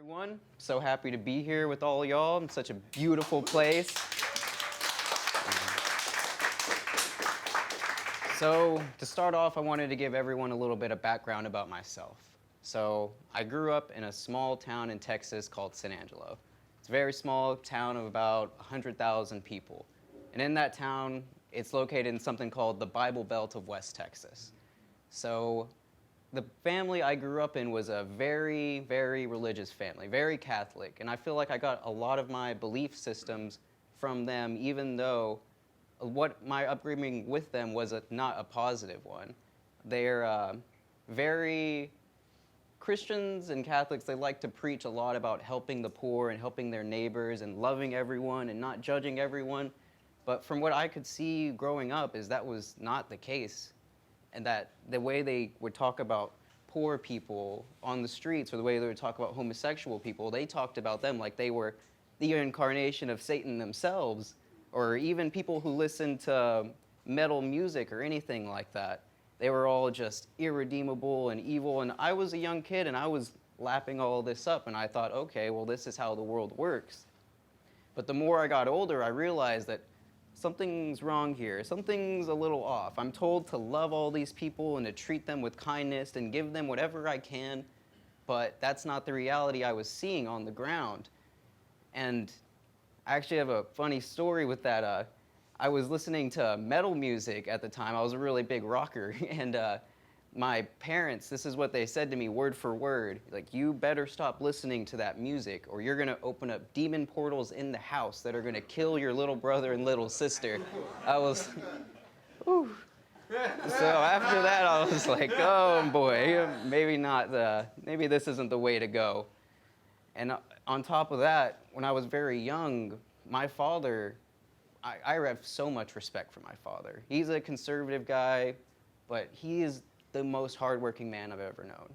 everyone. So happy to be here with all y'all in such a beautiful place. So to start off, I wanted to give everyone a little bit of background about myself. So I grew up in a small town in Texas called San Angelo. It's a very small town of about 100,000 people. And in that town, it's located in something called the Bible Belt of West Texas. So the family I grew up in was a very, very religious family, very Catholic. And I feel like I got a lot of my belief systems from them, even though what my upbringing with them was not a positive one. They're very Christians and Catholics, they like to preach a lot about helping the poor and helping their neighbors and loving everyone and not judging everyone. But from what I could see growing up is that was not the case. And that the way they would talk about poor people on the streets or the way they would talk about homosexual people, they talked about them like they were the incarnation of Satan themselves, or even people who listened to metal music or anything like that. They were all just irredeemable and evil, and I was a young kid and I was lapping all this up, and I thought, okay, well, this is how the world works. But the more I got older, I realized that something's wrong here. Something's a little off. I'm told to love all these people and to treat them with kindness and give them whatever I can, but that's not the reality I was seeing on the ground. And I actually have a funny story with that. I was listening to metal music at the time. I was a really big rocker, and my parents, this is what they said to me word for word, like, you better stop listening to that music or you're gonna open up demon portals in the house that are gonna kill your little brother and little sister. I was, whew. So after that I was like, oh boy, maybe maybe this isn't the way to go. And on top of that, when I was very young, my father, I have so much respect for my father. He's a conservative guy, but he is the most hardworking man I've ever known.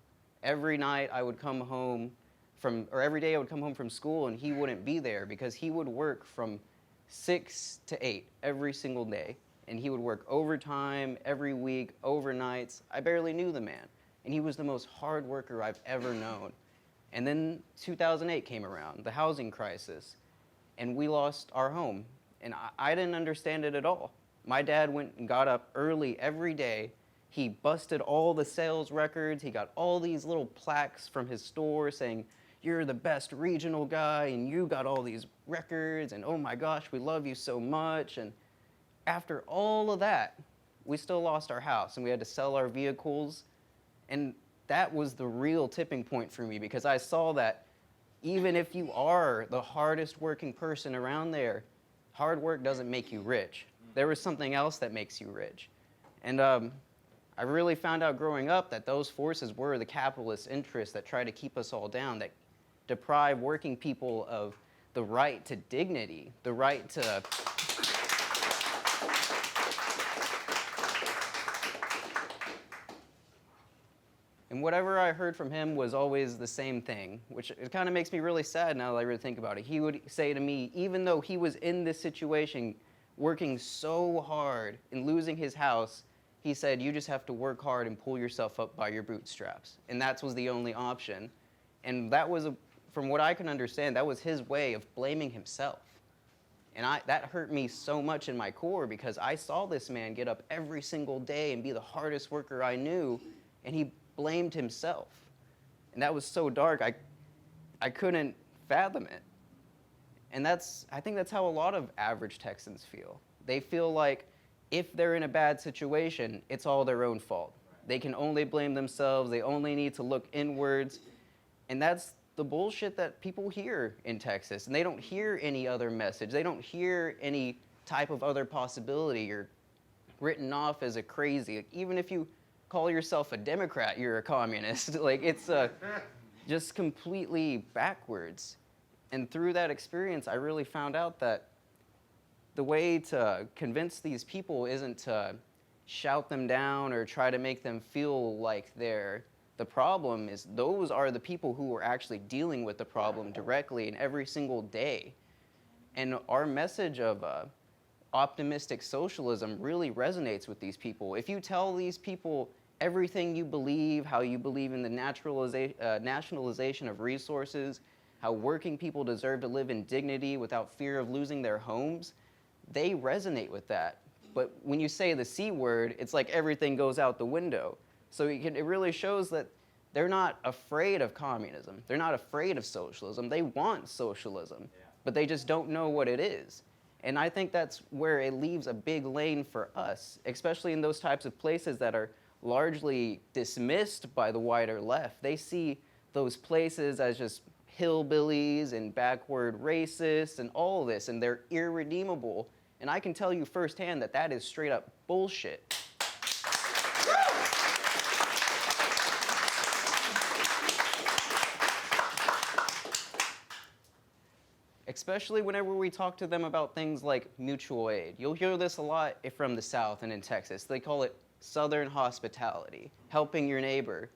Every night I would come home every day I would come home from school and he wouldn't be there because he would work from 6 to 8 every single day. And he would work overtime every week, overnights. I barely knew the man. And he was the most hard worker I've ever known. And then 2008 came around, the housing crisis, and we lost our home. And I didn't understand it at all. My dad went and got up early every day. He busted all the sales records. He got all these little plaques from his store saying, you're the best regional guy, and you got all these records, and oh my gosh, we love you so much. And after all of that, we still lost our house, and we had to sell our vehicles. And that was the real tipping point for me, because I saw that even if you are the hardest working person around there, hard work doesn't make you rich. There was something else that makes you rich. And I really found out growing up that those forces were the capitalist interests that try to keep us all down, that deprive working people of the right to dignity, the right to... And whatever I heard from him was always the same thing, which it kind of makes me really sad now that I really think about it. He would say to me, even though he was in this situation, working so hard and losing his house, he said, you just have to work hard and pull yourself up by your bootstraps. And that was the only option. And that was, from what I can understand, that was his way of blaming himself. And that hurt me so much in my core, because I saw this man get up every single day and be the hardest worker I knew, and he blamed himself. And that was so dark, I couldn't fathom it. And I think that's how a lot of average Texans feel. They feel like if they're in a bad situation, it's all their own fault. They can only blame themselves, they only need to look inwards. And that's the bullshit that people hear in Texas. And they don't hear any other message. They don't hear any type of other possibility. You're written off as a crazy. Even if you call yourself a Democrat, you're a communist. Like, it's just completely backwards. And through that experience, I really found out that the way to convince these people isn't to shout them down or try to make them feel like they're the problem. Is those are the people who are actually dealing with the problem directly and every single day. And our message of optimistic socialism really resonates with these people. If you tell these people everything you believe, how you believe in the nationalization of resources, how working people deserve to live in dignity without fear of losing their homes, they resonate with that. But when you say the C word, it's like everything goes out the window. So it really shows that they're not afraid of communism. They're not afraid of socialism. They want socialism, but they just don't know what it is. And I think that's where it leaves a big lane for us, especially in those types of places that are largely dismissed by the wider left. They see those places as just hillbillies and backward racists and all of this, and they're irredeemable. And I can tell you firsthand that that is straight up bullshit. Especially whenever we talk to them about things like mutual aid. You'll hear this a lot from the South and in Texas. They call it Southern hospitality, helping your neighbor.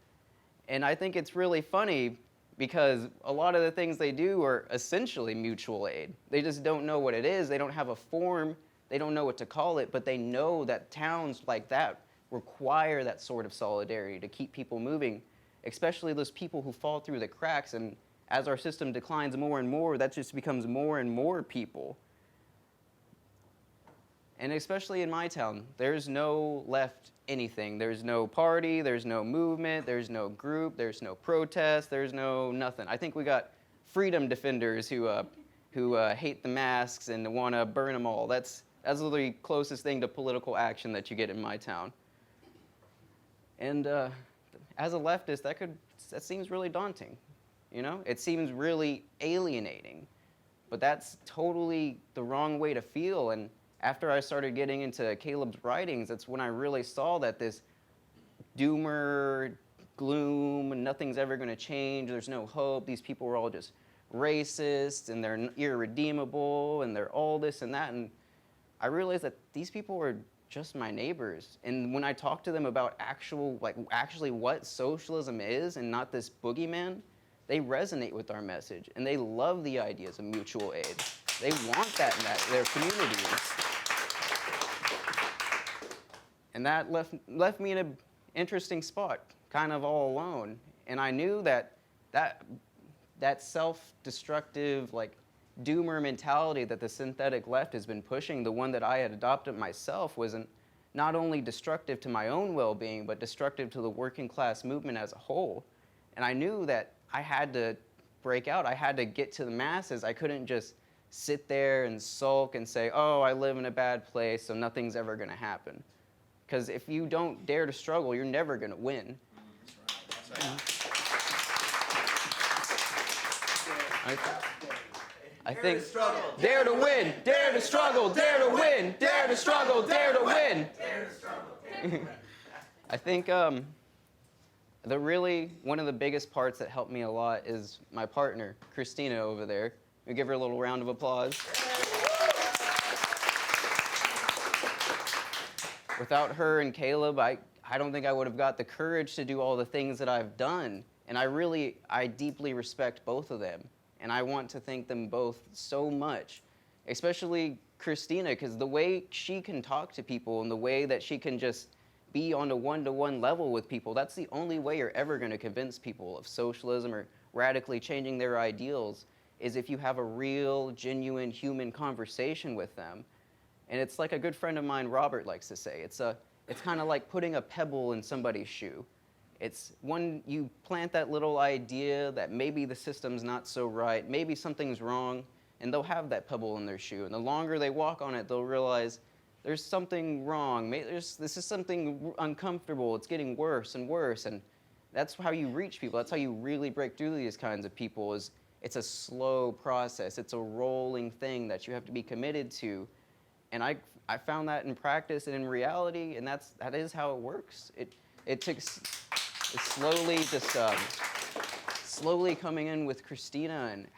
And I think it's really funny because a lot of the things they do are essentially mutual aid. They just don't know what it is. They don't have a form. They don't know what to call it, but they know that towns like that require that sort of solidarity to keep people moving, especially those people who fall through the cracks. And as our system declines more and more, that just becomes more and more people. And especially in my town, there's no left anything. There's no party, there's no movement, there's no group, there's no protest, there's no nothing. I think we got freedom defenders who hate the masks and want to burn them all. That's the closest thing to political action that you get in my town. And as a leftist, that seems really daunting. You know, it seems really alienating, but that's totally the wrong way to feel. And after I started getting into Caleb's writings, that's when I really saw that this doomer, gloom, nothing's ever going to change, there's no hope, these people are all just racist, and they're irredeemable, and they're all this and that. And I realized that these people were just my neighbors. And when I talked to them about actually what socialism is and not this boogeyman, they resonate with our message, and they love the ideas of mutual aid. They want that in their communities. And that left me in an interesting spot, kind of all alone. And I knew that self-destructive, doomer mentality that the synthetic left has been pushing, the one that I had adopted myself, wasn't not only destructive to my own well-being, but destructive to the working class movement as a whole. And I knew that I had to break out. I had to get to the masses. I couldn't just sit there and sulk and say, oh, I live in a bad place, so nothing's ever going to happen. Because if you don't dare to struggle, you're never going to win. That's right. I think, dare to win, dare to struggle, dare to win, dare to struggle, dare to win. Dare to struggle. I think one of the biggest parts that helped me a lot is my partner, Christina, over there. We give her a little round of applause. Without her and Caleb, I don't think I would have got the courage to do all the things that I've done. And I deeply respect both of them. And I want to thank them both so much, especially Christina, because the way she can talk to people and the way that she can just be on a one-to-one level with people, that's the only way you're ever going to convince people of socialism or radically changing their ideals, is if you have a real, genuine human conversation with them. And it's like a good friend of mine, Robert, likes to say, it's kind of like putting a pebble in somebody's shoe. It's when you plant that little idea that maybe the system's not so right, maybe something's wrong, and they'll have that pebble in their shoe. And the longer they walk on it, they'll realize there's something wrong. This is something uncomfortable. It's getting worse and worse. And that's how you reach people. That's how you really break through these kinds of people. It's a slow process. It's a rolling thing that you have to be committed to. And I found that in practice and in reality, and that is how it works. It takes slowly coming in with Christina and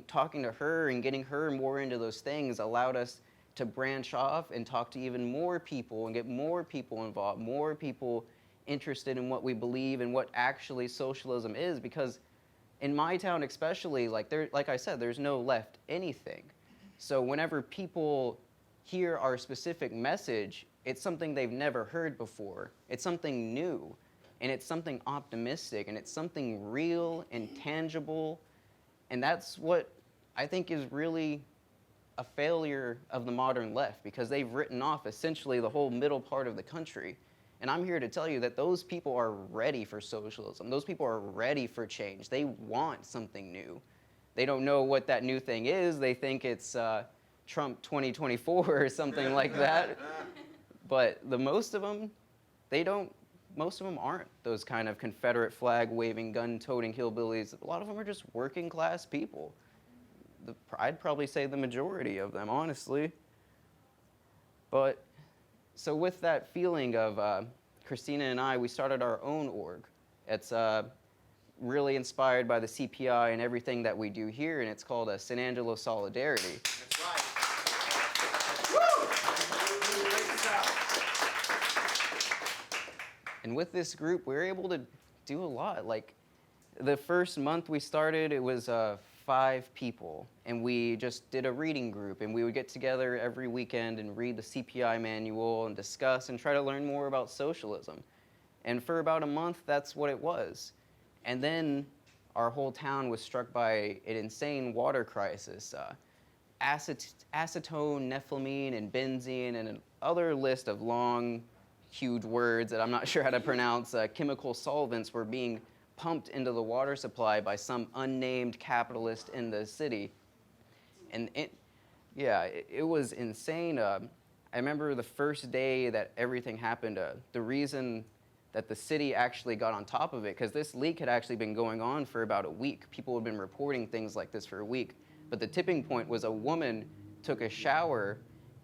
talking to her and getting her more into those things allowed us to branch off and talk to even more people and get more people involved, more people interested in what we believe and what actually socialism is. Because in my town especially, like I said, there's no left anything. So whenever people hear our specific message, it's something they've never heard before. It's something new. and it's something optimistic, and it's something real and tangible, and that's what I think is really a failure of the modern left, because they've written off essentially the whole middle part of the country. And I'm here to tell you that those people are ready for socialism. Those people are ready for change. They want something new. They don't know what that new thing is. They think it's Trump 2024 or something like that. But most of them aren't those kind of Confederate flag waving, gun toting hillbillies. A lot of them are just working class people. I'd probably say the majority of them, honestly. But so with that feeling of Christina and I, we started our own org. It's really inspired by the CPI and everything that we do here, and it's called San Angelo Solidarity. That's right. And with this group, we were able to do a lot. Like, the first month we started, it was 5 people, and we just did a reading group, and we would get together every weekend and read the CPI manual and discuss and try to learn more about socialism. And for about a month, that's what it was. And then our whole town was struck by an insane water crisis. Acetone, nephelamine, and benzene, and another list of long, huge words that I'm not sure how to pronounce, chemical solvents were being pumped into the water supply by some unnamed capitalist in the city. And it was insane. I remember the first day that everything happened, the reason that the city actually got on top of it, because this leak had actually been going on for about a week. People had been reporting things like this for a week. But the tipping point was a woman took a shower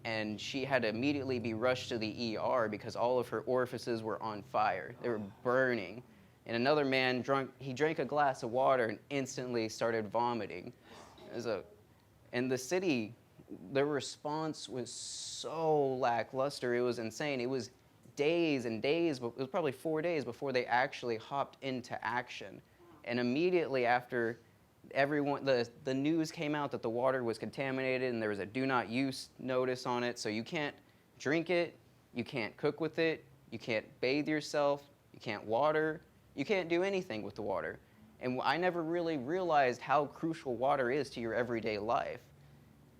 and she had to immediately be rushed to the ER because all of her orifices were on fire. They were burning. And another man drank a glass of water and instantly started vomiting. And the city, the response was so lackluster, it was insane. It was days and days, it was probably 4 days before they actually hopped into action. And immediately after the news came out that the water was contaminated and there was a do not use notice on it, so you can't drink it, you can't cook with it, you can't bathe yourself, you can't water, you can't do anything with the water. And I never really realized how crucial water is to your everyday life.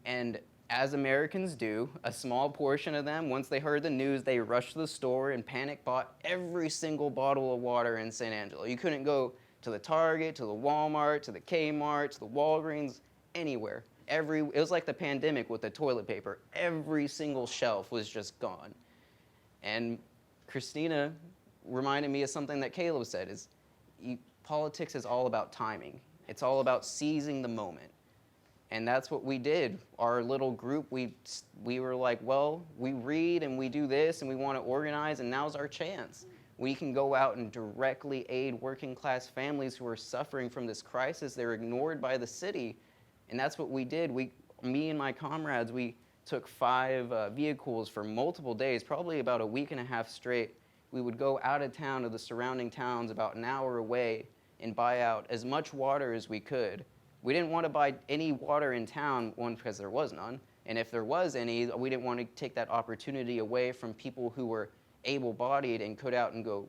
And as Americans do, a small portion of them, once they heard the news, they rushed to the store and panic bought every single bottle of water in San Angelo. You couldn't go to the Target, to the Walmart, to the Kmart, to the Walgreens, anywhere. It was like the pandemic with the toilet paper. Every single shelf was just gone. And Christina reminded me of something that Caleb said, politics is all about timing. It's all about seizing the moment. And that's what we did. Our little group, we were like, well, we read and we do this and we want to organize, and now's our chance. We can go out and directly aid working class families who are suffering from this crisis. They're ignored by the city. And that's what we did. Me and my comrades, we took 5 vehicles for multiple days, probably about a week and a half straight. We would go out of town to the surrounding towns about an hour away and buy out as much water as we could. We didn't want to buy any water in town, one, because there was none, and if there was any, we didn't want to take that opportunity away from people who were able-bodied and could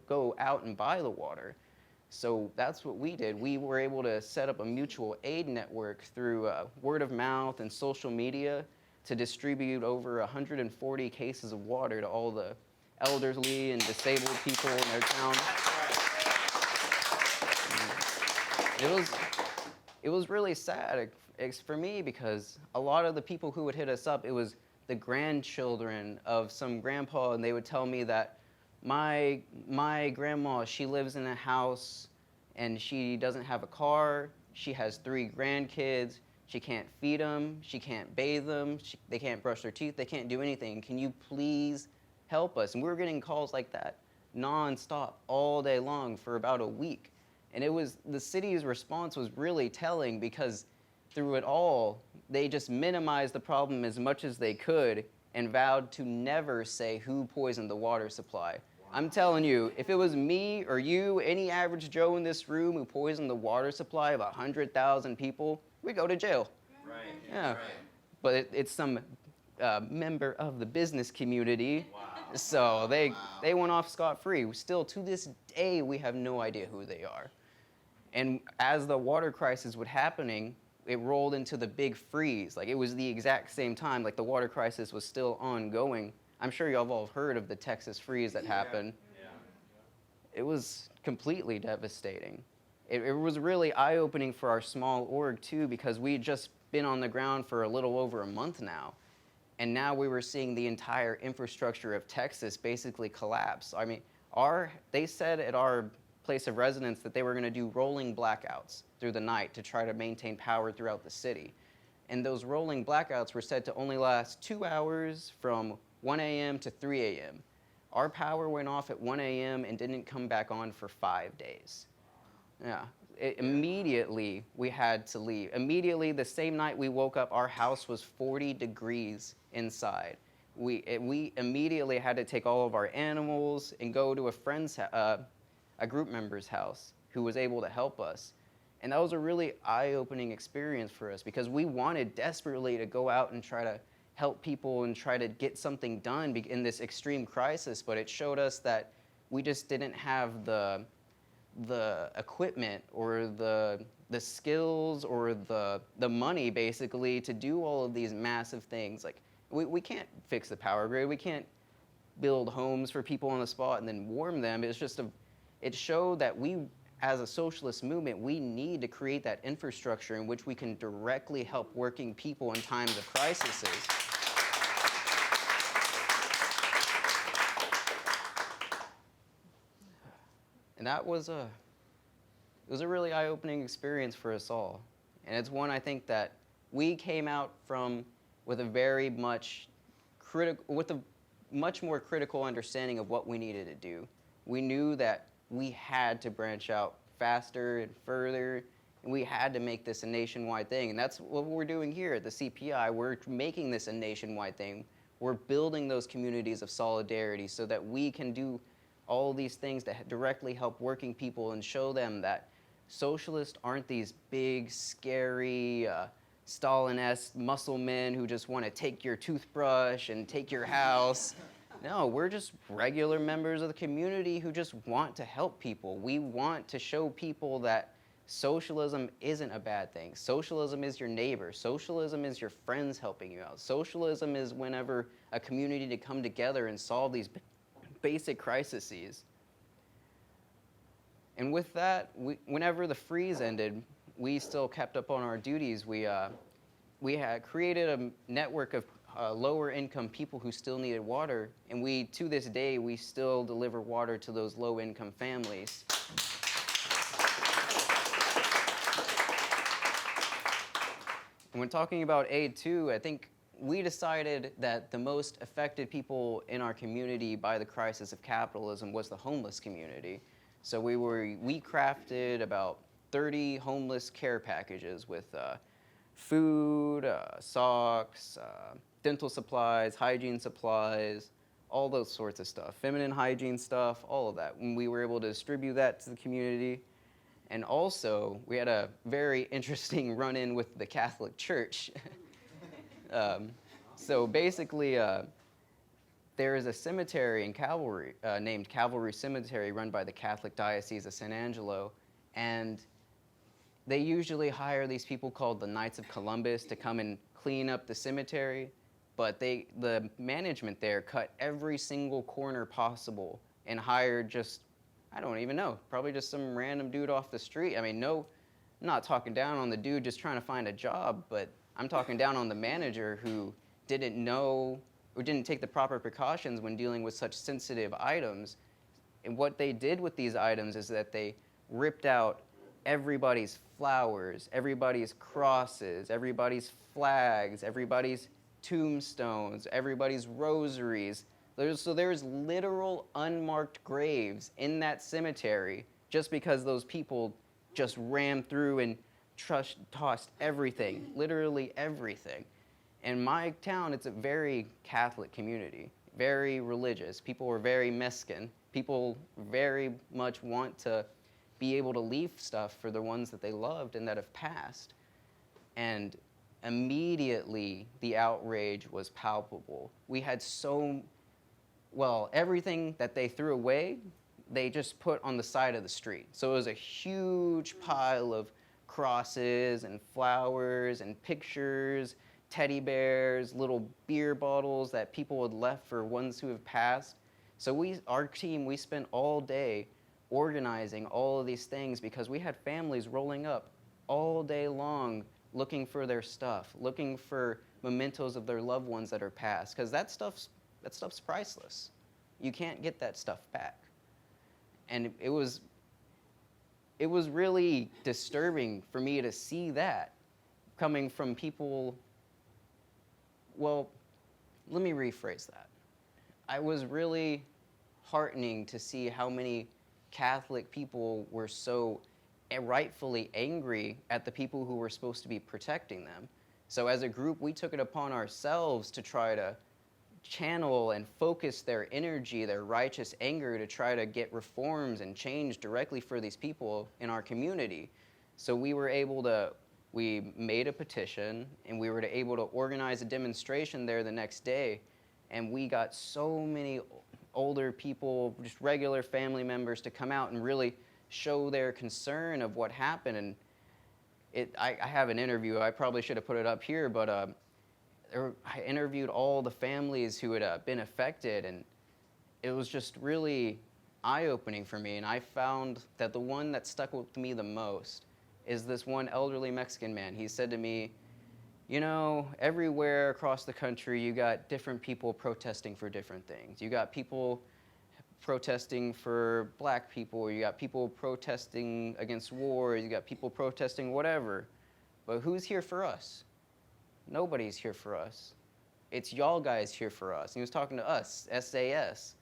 go out and buy the water. So that's what we did. We were able to set up a mutual aid network through word of mouth and social media to distribute over 140 cases of water to all the elderly and disabled people in their town. It was really sad for me, because a lot of the people who would hit us up, it was the grandchildren of some grandpa, and they would tell me that my grandma, she lives in a house and she doesn't have a car, she has 3 grandkids, she can't feed them, she can't bathe them, they can't brush their teeth, they can't do anything. Can you please help us? And we were getting calls like that non-stop all day long for about a week. And the city's response was really telling, because through it all, they just minimized the problem as much as they could and vowed to never say who poisoned the water supply. Wow. I'm telling you, if it was me or you, any average Joe in this room who poisoned the water supply of 100,000 people, we'd go to jail. Right. Yeah. Right. But it's some member of the business community. Wow. So they went off scot-free. Still, to this day, we have no idea who they are. And as the water crisis was happening, it rolled into the big freeze. Like, it was the exact same time, like the water crisis was still ongoing. I'm sure y'all have all heard of the Texas freeze that happened. Yeah. It was completely devastating. It was really eye-opening for our small org, too, because we had just been on the ground for a little over a month now. And now we were seeing the entire infrastructure of Texas basically collapse. I mean, they said at our place of residence that they were going to do rolling blackouts through the night to try to maintain power throughout the city. And those rolling blackouts were said to only last 2 hours from 1 a.m. to 3 a.m. Our power went off at 1 a.m. and didn't come back on for 5 days. Yeah. Immediately, we had to leave. Immediately, the same night we woke up, our house was 40 degrees inside. We immediately had to take all of our animals and go to a group member's house who was able to help us. And that was a really eye-opening experience for us because we wanted desperately to go out and try to help people and try to get something done in this extreme crisis, but it showed us that we just didn't have the equipment or the skills or the money basically to do all of these massive things. Like we can't fix the power grid. We can't build homes for people on the spot and then warm them. It showed that we, as a socialist movement, we need to create that infrastructure in which we can directly help working people in times of crises. And that was it was a really eye-opening experience for us all. And it's one I think that we came out from with a much more critical understanding of what we needed to do. We knew that we had to branch out faster and further, and we had to make this a nationwide thing. And that's what we're doing here at the CPI. We're making this a nationwide thing. We're building those communities of solidarity so that we can do all these things to directly help working people and show them that socialists aren't these big, scary, Stalin-esque muscle men who just want to take your toothbrush and take your house. No, we're just regular members of the community who just want to help people. We want to show people that socialism isn't a bad thing. Socialism is your neighbor. Socialism is your friends helping you out. Socialism is whenever a community to come together and solve these basic crises. And with that, whenever the freeze ended, we still kept up on our duties. We had created a network of lower income people who still needed water, and to this day, we still deliver water to those low income families. And when talking about aid too, I think we decided that the most affected people in our community by the crisis of capitalism was the homeless community. So we crafted about 30 homeless care packages with food, socks, dental supplies, hygiene supplies, all those sorts of stuff, feminine hygiene stuff, all of that. And we were able to distribute that to the community. And also, we had a very interesting run-in with the Catholic Church. So basically, there is a cemetery in Calvary named Calvary Cemetery run by the Catholic Diocese of San Angelo, and they usually hire these people called the Knights of Columbus to come and clean up the cemetery, but the management there cut every single corner possible and hired I don't even know, probably just some random dude off the street. I mean, no, I'm not talking down on the dude just trying to find a job, but I'm talking down on the manager who didn't know or didn't take the proper precautions when dealing with such sensitive items. And what they did with these items is that they ripped out everybody's flowers, everybody's crosses, everybody's flags, everybody's tombstones, everybody's rosaries. So there's literal unmarked graves in that cemetery just because those people just rammed through and tossed everything, literally everything. In my town, it's a very Catholic community, very religious. People are very Mexican. People very much want to be able to leave stuff for the ones that they loved and that have passed. And immediately, the outrage was palpable. We had well, everything that they threw away, they just put on the side of the street. So it was a huge pile of crosses and flowers and pictures, teddy bears, little beer bottles that people had left for ones who have passed. So our team, we spent all day organizing all of these things because we had families rolling up all day long looking for their stuff, looking for mementos of their loved ones that are passed, because that stuff's priceless. You can't get that stuff back. And it was really disturbing for me to see that coming from people. Well, let me rephrase that. I was really heartening to see how many Catholic people were so rightfully angry at the people who were supposed to be protecting them. So as a group, we took it upon ourselves to try to channel and focus their energy, their righteous anger, to try to get reforms and change directly for these people in our community. So we made a petition, and we were able to organize a demonstration there the next day, and we got so many older people, just regular family members, to come out and really show their concern of what happened. And I have an interview. I probably should have put it up here, but I interviewed all the families who had been affected, and it was just really eye-opening for me. And I found that the one that stuck with me the most is this one elderly Mexican man. He said to me, you know, everywhere across the country, you got different people protesting for different things. You got people protesting for black people, you got people protesting against war, you got people protesting whatever. But who's here for us? Nobody's here for us. It's y'all guys here for us. And he was talking to us, SAS.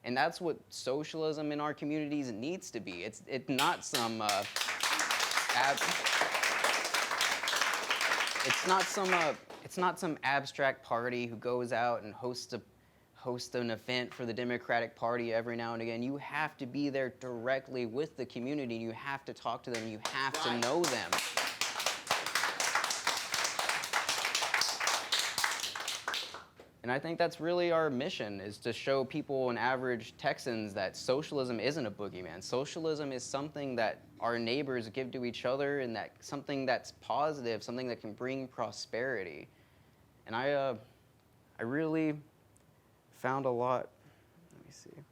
And that's what socialism in our communities needs to be. It's not some it's not some abstract party who goes out and hosts an event for the Democratic Party every now and again. You have to be there directly with the community. You have to talk to them. You have to know them. And I think that's really our mission, is to show people and average Texans that socialism isn't a boogeyman. Socialism is something that our neighbors give to each other, and that something that's positive, something that can bring prosperity. And I really found a lot. Let me see.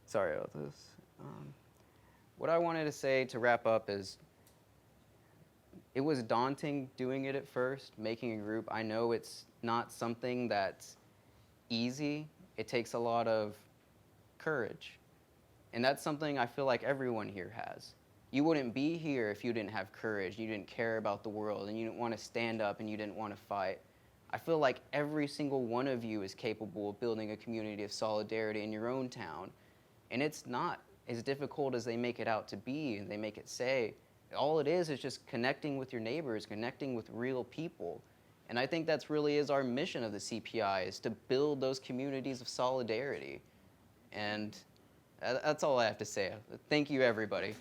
Sorry about this. What I wanted to say to wrap up is, it was daunting doing it at first, making a group. I know it's not something that's easy. It takes a lot of courage. And that's something I feel like everyone here has. You wouldn't be here if you didn't have courage, you didn't care about the world, and you didn't want to stand up, and you didn't want to fight. I feel like every single one of you is capable of building a community of solidarity in your own town. And it's not as difficult as they make it out to be and they make it say. All it is just connecting with your neighbors, connecting with real people. And I think that's really is our mission of the CPI, is to build those communities of solidarity. And that's all I have to say. Thank you, everybody.